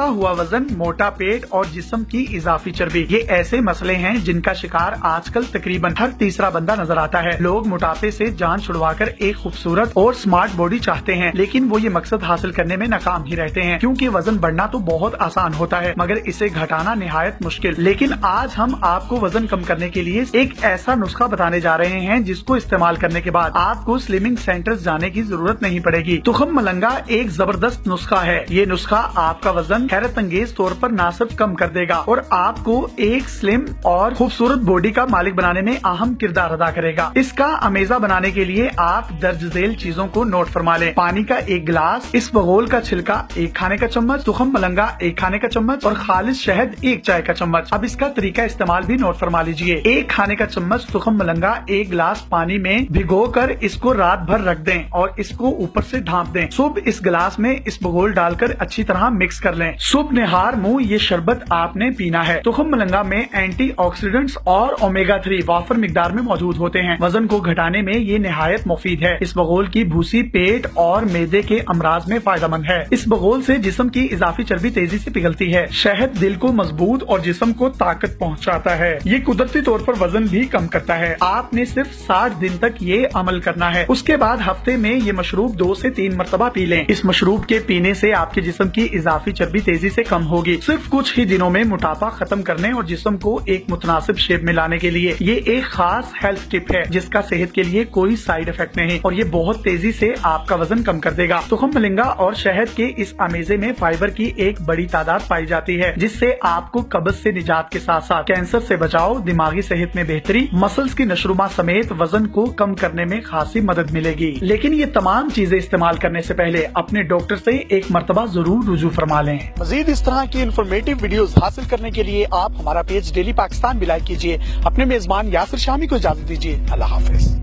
हुआ वजन, मोटा पेट और जिस्म की इजाफी चर्बी, ये ऐसे मसले हैं जिनका शिकार आजकल तकरीबन हर तीसरा बंदा नजर आता है। लोग मोटापे से जान छुड़वाकर एक खूबसूरत और स्मार्ट बॉडी चाहते हैं, लेकिन वो ये मकसद हासिल करने में नाकाम ही रहते हैं, क्योंकि वजन बढ़ना तो बहुत आसान होता है मगर इसे घटाना निहायत मुश्किल। लेकिन आज हम आपको वजन कम करने के लिए एक ऐसा नुस्खा बताने जा रहे हैं जिसको इस्तेमाल करने के बाद आपको स्लिमिंग सेंटर्स जाने की जरूरत नहीं पड़ेगी। तुखम मलंगा एक जबरदस्त नुस्खा है। ये नुस्खा आपका वजन हैरत अंगेज तौर पर न सिर्फ कम कर देगा और आपको एक स्लिम और खूबसूरत बॉडी का मालिक बनाने में अहम किरदार अदा करेगा। इसका अमेजा बनाने के लिए आप दर्ज झेल चीजों को नोट फरमा लें। पानी का 1 गिलास, इसबगोल का छिलका 1 खाने का चम्मच, तुखम मलंगा 1 खाने का चम्मच और खालिस शहद 1 चाय का चम्मच। अब इसका तरीका इस्तेमाल भी नोट फरमा लीजिए। 1 खाने का चम्मच तुखम मलंगा 1 गिलास पानी में भिगोकर इसको रात भर रख दें और इसको ऊपर से ढांप दें। सुबह इस गिलास में इसबगोल डालकर अच्छी तरह मिक्स कर लें। सुबह निहार मुंह ये शरबत आपने पीना है। तुखम मलंगा में एंटीऑक्सीडेंट्स और ओमेगा 3 वाफर मिकदार में मौजूद होते हैं। वजन को घटाने में ये निहायत मुफीद है। इसबगोल की भूसी पेट और मैदे के अमराज में फायदेमंद है। इसबगोल से जिस्म की इजाफी चर्बी तेजी से पिघलती है। शहद दिल को मजबूत और जिस्म को ताकत पहुंचाता है। ये कुदरती तौर पर वजन भी कम करता है। आपने सिर्फ 60 दिन तक ये अमल करना है। उसके बाद हफ्ते में ये मशरूब 2 से 3 मरतबा पी लें। इस मशरूब के पीने से आपके जिस्म की इजाफी चर्बी तेजी से कम होगी। सिर्फ कुछ ही दिनों में मोटापा खत्म करने और जिस्म को एक मुतनासिब शेप में लाने के लिए ये एक खास हेल्थ टिप है जिसका सेहत के लिए कोई साइड इफेक्ट नहीं और ये बहुत तेजी से आपका वजन कम कर देगा। तुखम मलंगा और शहद के इस अमेजे में फाइबर की एक बड़ी तादाद पाई जाती है जिससे आपको कब्ज से निजात के साथ साथ कैंसर से बचाव, दिमागी सेहत में बेहतरी, मसल्स की नशोनुमा समेत वजन को कम करने में खासी मदद मिलेगी। लेकिन ये तमाम चीजें इस्तेमाल करने से पहले अपने डॉक्टर से एक मरतबा जरूर रुजू फरमा लें। मजीद इस तरह की इन्फॉर्मेटिव वीडियोस हासिल करने के लिए आप हमारा पेज डेली पाकिस्तान भी लाइक कीजिए। अपने मेजबान यासिर शामी को इजाजत दीजिए। अल्लाह हाफिज।